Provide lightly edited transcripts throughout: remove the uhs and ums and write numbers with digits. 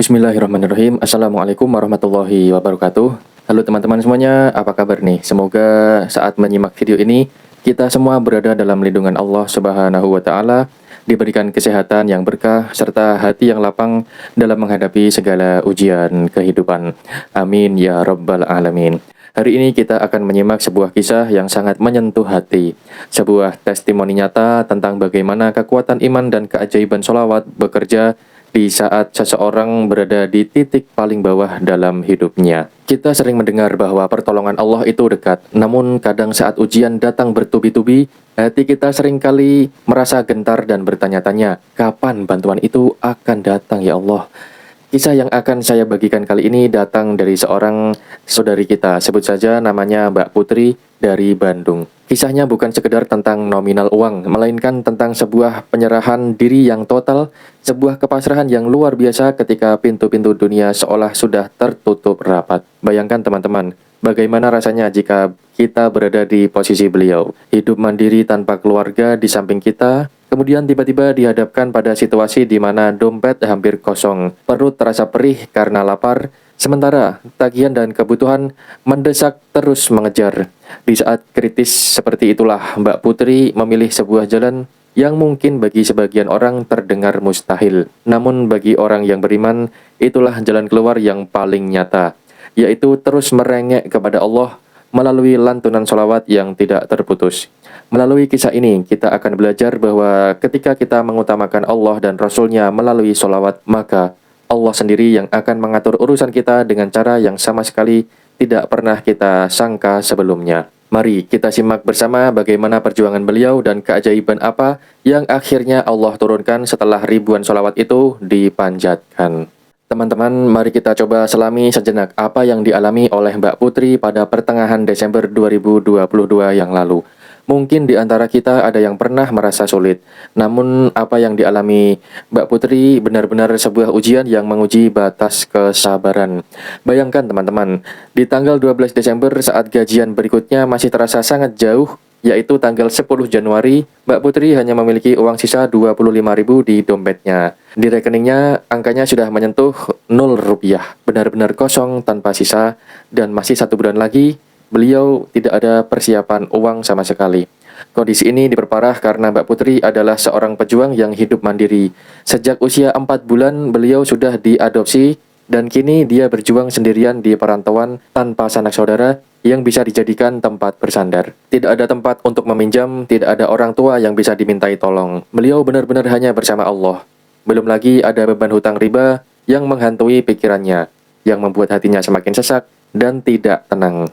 Bismillahirrahmanirrahim. Assalamualaikum warahmatullahi wabarakatuh. Halo teman-teman semuanya, apa kabar nih? Semoga saat menyimak video ini, kita semua berada dalam lindungan Allah Subhanahu wa Ta'ala, diberikan kesehatan yang berkah, serta hati yang lapang dalam menghadapi segala ujian kehidupan. Amin ya Rabbal Alamin. Hari ini kita akan menyimak sebuah kisah yang sangat menyentuh hati. Sebuah testimoni nyata tentang bagaimana kekuatan iman dan keajaiban sholawat bekerja di saat seseorang berada di titik paling bawah dalam hidupnya. Kita sering mendengar bahwa pertolongan Allah itu dekat, namun kadang saat ujian datang bertubi-tubi, hati kita seringkali merasa gentar dan bertanya-tanya, kapan bantuan itu akan datang ya Allah? Kisah yang akan saya bagikan kali ini datang dari seorang saudari kita, sebut saja namanya Mbak Putri dari Bandung. Kisahnya bukan sekedar tentang nominal uang, melainkan tentang sebuah penyerahan diri yang total, sebuah kepasrahan yang luar biasa ketika pintu-pintu dunia seolah sudah tertutup rapat. Bayangkan teman-teman, bagaimana rasanya jika kita berada di posisi beliau, hidup mandiri tanpa keluarga di samping kita, kemudian tiba-tiba dihadapkan pada situasi di mana dompet hampir kosong, perut terasa perih karena lapar, sementara tagihan dan kebutuhan mendesak terus mengejar. Di saat kritis seperti itulah Mbak Putri memilih sebuah jalan yang mungkin bagi sebagian orang terdengar mustahil. Namun bagi orang yang beriman, itulah jalan keluar yang paling nyata, yaitu terus merengek kepada Allah melalui lantunan sholawat yang tidak terputus. Melalui kisah ini, kita akan belajar bahwa ketika kita mengutamakan Allah dan Rasul-Nya melalui sholawat, maka Allah sendiri yang akan mengatur urusan kita dengan cara yang sama sekali tidak pernah kita sangka sebelumnya. Mari kita simak bersama bagaimana perjuangan beliau dan keajaiban apa yang akhirnya Allah turunkan setelah ribuan sholawat itu dipanjatkan. Teman-teman, mari kita coba selami sejenak apa yang dialami oleh Mbak Putri pada pertengahan Desember 2022 yang lalu. Mungkin di antara kita ada yang pernah merasa sulit, namun apa yang dialami Mbak Putri benar-benar sebuah ujian yang menguji batas kesabaran. Bayangkan teman-teman, di tanggal 12 Desember saat gajian berikutnya masih terasa sangat jauh, yaitu tanggal 10 Januari, Mbak Putri hanya memiliki uang sisa 25.000 di dompetnya. Di rekeningnya, angkanya sudah menyentuh 0 rupiah, benar-benar kosong tanpa sisa, dan masih 1 bulan lagi, beliau tidak ada persiapan uang sama sekali. Kondisi ini diperparah karena Mbak Putri adalah seorang pejuang yang hidup mandiri. Sejak usia 4 bulan, beliau sudah diadopsi, dan kini dia berjuang sendirian di perantauan tanpa sanak saudara yang bisa dijadikan tempat bersandar. Tidak ada tempat untuk meminjam, tidak ada orang tua yang bisa dimintai tolong. Beliau benar-benar hanya bersama Allah. Belum lagi ada beban hutang riba yang menghantui pikirannya, yang membuat hatinya semakin sesak dan tidak tenang.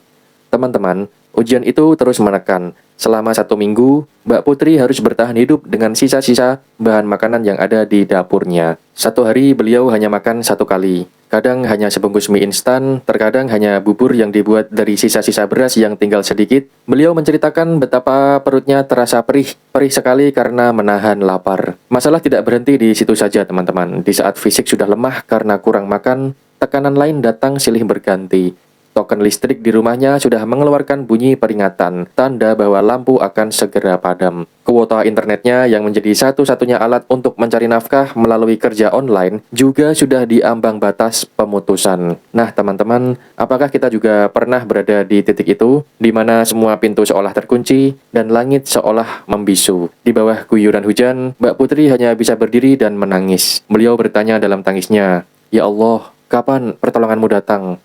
Teman-teman, ujian itu terus menekan. Selama 1 minggu, Mbak Putri harus bertahan hidup dengan sisa-sisa bahan makanan yang ada di dapurnya. 1 hari beliau hanya makan 1 kali. Kadang hanya sebungkus mie instan, terkadang hanya bubur yang dibuat dari sisa-sisa beras yang tinggal sedikit. Beliau menceritakan betapa perutnya terasa perih sekali karena menahan lapar. Masalah tidak berhenti di situ saja teman-teman. Di saat fisik sudah lemah karena kurang makan, tekanan lain datang silih berganti. Token listrik di rumahnya sudah mengeluarkan bunyi peringatan, tanda bahwa lampu akan segera padam. Kuota internetnya yang menjadi satu-satunya alat untuk mencari nafkah melalui kerja online juga sudah di ambang batas pemutusan. Nah teman-teman, apakah kita juga pernah berada di titik itu, di mana semua pintu seolah terkunci dan langit seolah membisu? Di bawah guyuran hujan, Mbak Putri hanya bisa berdiri dan menangis. Beliau bertanya dalam tangisnya, "Ya Allah, kapan pertolonganmu datang?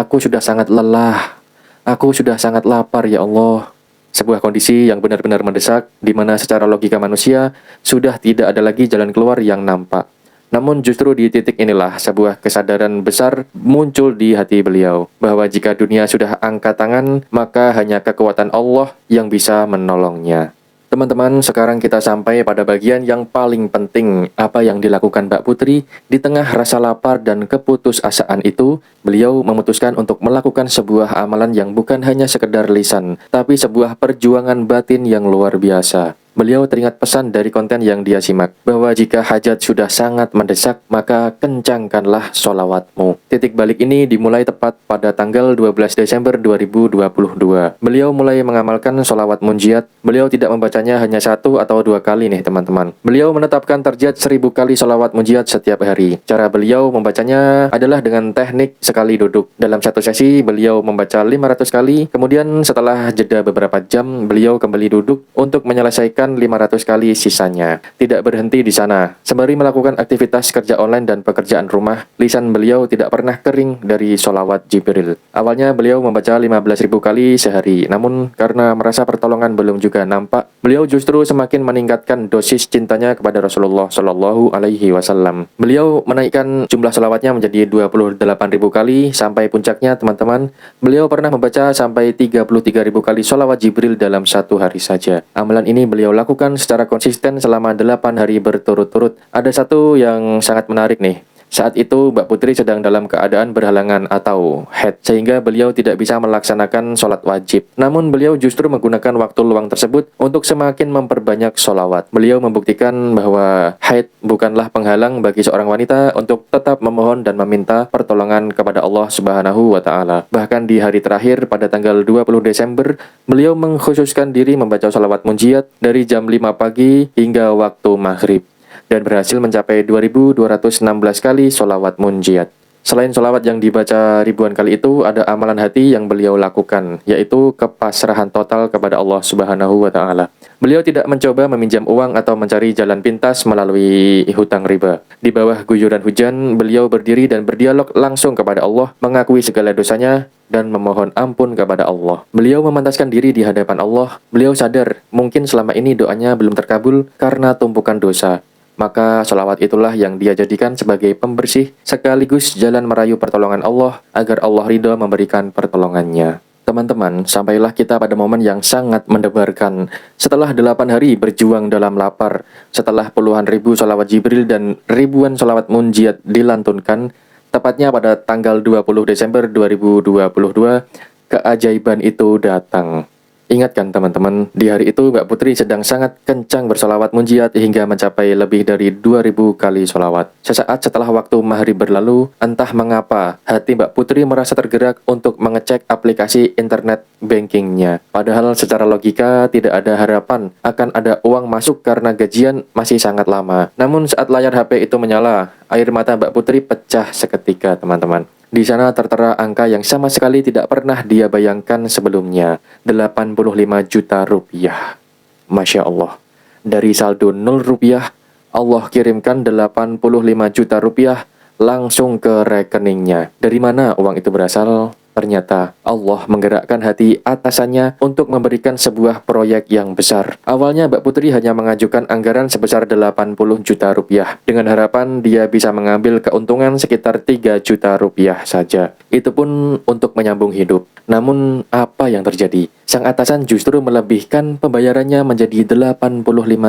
Aku sudah sangat lelah. Aku sudah sangat lapar ya Allah." Sebuah kondisi yang benar-benar mendesak, di mana secara logika manusia sudah tidak ada lagi jalan keluar yang nampak. Namun justru di titik inilah sebuah kesadaran besar muncul di hati beliau, bahwa jika dunia sudah angkat tangan, maka hanya kekuatan Allah yang bisa menolongnya. Teman-teman, sekarang kita sampai pada bagian yang paling penting. Apa yang dilakukan Mbak Putri di tengah rasa lapar dan keputusasaan itu, beliau memutuskan untuk melakukan sebuah amalan yang bukan hanya sekedar lisan, tapi sebuah perjuangan batin yang luar biasa. Beliau teringat pesan dari konten yang dia simak, bahwa jika hajat sudah sangat mendesak, maka kencangkanlah sholawatmu. Titik balik ini dimulai tepat pada tanggal 12 Desember 2022. Beliau mulai mengamalkan sholawat munjiat. Beliau tidak membacanya hanya 1 atau 2 kali nih teman-teman. Beliau menetapkan target 1000 kali sholawat munjiat setiap hari. Cara beliau membacanya adalah dengan teknik sekali duduk. Dalam satu sesi, beliau membaca 500 kali, kemudian setelah jeda beberapa jam, beliau kembali duduk untuk menyelesaikan 500 kali sisanya. Tidak berhenti di sana. Sembari melakukan aktivitas kerja online dan pekerjaan rumah, lisan beliau tidak pernah kering dari sholawat Jibril. Awalnya beliau membaca 15.000 kali sehari, namun karena merasa pertolongan belum juga nampak, beliau justru semakin meningkatkan dosis cintanya kepada Rasulullah Shallallahu Alaihi Wasallam. Beliau menaikkan jumlah sholawatnya menjadi 28.000 kali, sampai puncaknya teman-teman, beliau pernah membaca sampai 33.000 kali sholawat Jibril dalam satu hari saja. Amalan ini beliau lakukan secara konsisten selama 8 hari berturut-turut. Ada satu yang sangat menarik nih. Saat itu Mbak Putri sedang dalam keadaan berhalangan atau haid, sehingga beliau tidak bisa melaksanakan sholat wajib. Namun beliau justru menggunakan waktu luang tersebut untuk semakin memperbanyak sholawat. Beliau membuktikan bahwa haid bukanlah penghalang bagi seorang wanita untuk tetap memohon dan meminta pertolongan kepada Allah Subhanahu wa Ta'ala. Bahkan di hari terakhir pada tanggal 20 Desember, beliau mengkhususkan diri membaca sholawat munjiat dari jam 5 pagi hingga waktu maghrib, dan berhasil mencapai 2.216 kali sholawat munjiat. Selain sholawat yang dibaca ribuan kali itu, ada amalan hati yang beliau lakukan, yaitu kepasrahan total kepada Allah Subhanahu wa Ta'ala. Beliau tidak mencoba meminjam uang atau mencari jalan pintas melalui hutang riba. Di bawah guyuran hujan, beliau berdiri dan berdialog langsung kepada Allah, mengakui segala dosanya, dan memohon ampun kepada Allah. Beliau memantaskan diri di hadapan Allah. Beliau sadar, mungkin selama ini doanya belum terkabul karena tumpukan dosa. Maka sholawat itulah yang dia jadikan sebagai pembersih sekaligus jalan merayu pertolongan Allah agar Allah ridho memberikan pertolongannya. Teman-teman, sampailah kita pada momen yang sangat mendebarkan. Setelah 8 hari berjuang dalam lapar, setelah puluhan ribu sholawat Jibril dan ribuan sholawat munjiat dilantunkan, tepatnya pada tanggal 20 Desember 2022, keajaiban itu datang. Ingat kan teman-teman, di hari itu Mbak Putri sedang sangat kencang bersolawat munjiat hingga mencapai lebih dari 2.000 kali solawat. Sesaat setelah waktu maghrib berlalu, entah mengapa hati Mbak Putri merasa tergerak untuk mengecek aplikasi internet bankingnya. Padahal secara logika tidak ada harapan akan ada uang masuk karena gajian masih sangat lama. Namun saat layar HP itu menyala, air mata Mbak Putri pecah seketika teman-teman. Di sana tertera angka yang sama sekali tidak pernah dia bayangkan sebelumnya, 85 juta rupiah. Masya Allah, dari saldo 0 rupiah, Allah kirimkan 85 juta rupiah langsung ke rekeningnya. Dari mana uang itu berasal? Ternyata Allah menggerakkan hati atasannya untuk memberikan sebuah proyek yang besar. Awalnya Mbak Putri hanya mengajukan anggaran sebesar 80 juta rupiah dengan harapan dia bisa mengambil keuntungan sekitar 3 juta rupiah saja. Itu pun untuk menyambung hidup. Namun apa yang terjadi? Sang atasan justru melebihkan pembayarannya menjadi 85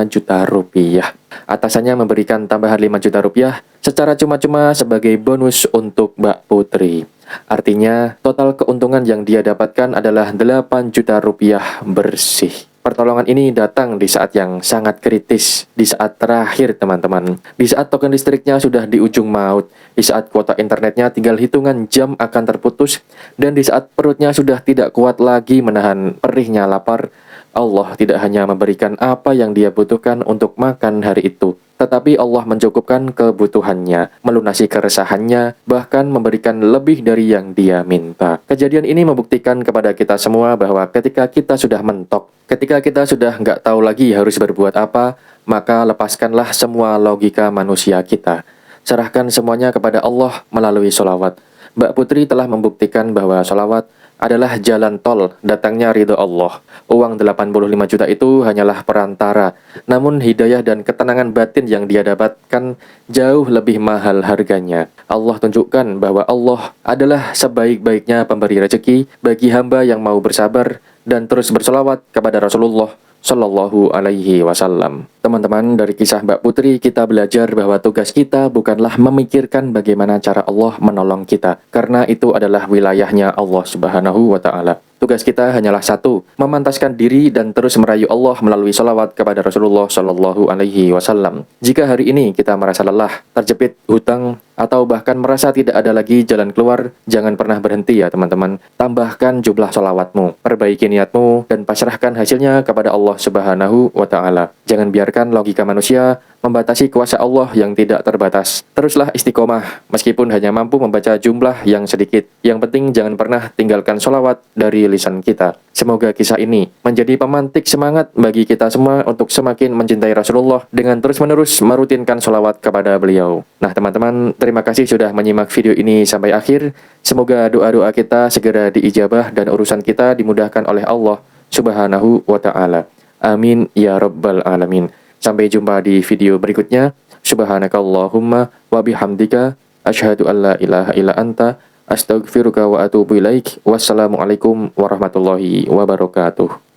juta rupiah. Atasannya memberikan tambahan 5 juta rupiah secara cuma-cuma sebagai bonus untuk Mbak Putri. Artinya, total keuntungan yang dia dapatkan adalah 8 juta rupiah bersih. Pertolongan ini datang di saat yang sangat kritis, di saat terakhir teman-teman. Di saat token listriknya sudah di ujung maut, di saat kuota internetnya tinggal hitungan jam akan terputus, dan di saat perutnya sudah tidak kuat lagi menahan perihnya lapar, Allah tidak hanya memberikan apa yang dia butuhkan untuk makan hari itu, tetapi Allah mencukupkan kebutuhannya, melunasi keresahannya, bahkan memberikan lebih dari yang dia minta. Kejadian ini membuktikan kepada kita semua bahwa ketika kita sudah mentok, ketika kita sudah nggak tahu lagi harus berbuat apa, maka lepaskanlah semua logika manusia kita. Serahkan semuanya kepada Allah melalui sholawat. Mbak Putri telah membuktikan bahwa sholawat adalah jalan tol datangnya ridho Allah. Uang 85 juta itu hanyalah perantara, namun hidayah dan ketenangan batin yang dia dapatkan jauh lebih mahal harganya. Allah tunjukkan bahwa Allah adalah sebaik-baiknya pemberi rezeki bagi hamba yang mau bersabar dan terus bersolawat kepada Rasulullah Shallallahu Alaihi Wasallam. Teman-teman, dari kisah Mbak Putri kita belajar bahwa tugas kita bukanlah memikirkan bagaimana cara Allah menolong kita, karena itu adalah wilayahnya Allah Subhanahu wa Ta'ala. Tugas kita hanyalah satu, memantaskan diri dan terus merayu Allah melalui salawat kepada Rasulullah Shallallahu Alaihi Wasallam. Jika hari ini kita merasa lelah, terjepit hutang, atau bahkan merasa tidak ada lagi jalan keluar, jangan pernah berhenti ya teman-teman. Tambahkan jumlah salawatmu, perbaiki niatmu, dan pasrahkan hasilnya kepada Allah Subhanahu wa Ta'ala. Jangan biarkan logika manusia membatasi kuasa Allah yang tidak terbatas. Teruslah istiqomah, meskipun hanya mampu membaca jumlah yang sedikit. Yang penting jangan pernah tinggalkan sholawat dari lisan kita. Semoga kisah ini menjadi pemantik semangat bagi kita semua untuk semakin mencintai Rasulullah dengan terus-menerus merutinkan sholawat kepada beliau. Nah teman-teman, terima kasih sudah menyimak video ini sampai akhir. Semoga doa-doa kita segera diijabah dan urusan kita dimudahkan oleh Allah Subhanahu wa Ta'ala. Amin ya rabbal alamin. Sampai jumpa di video berikutnya. Subhanakallahumma wa bihamdika asyhadu an la ilaha illa anta astaghfiruka wa atubu ilaik. Wassalamualaikum warahmatullahi wabarakatuh.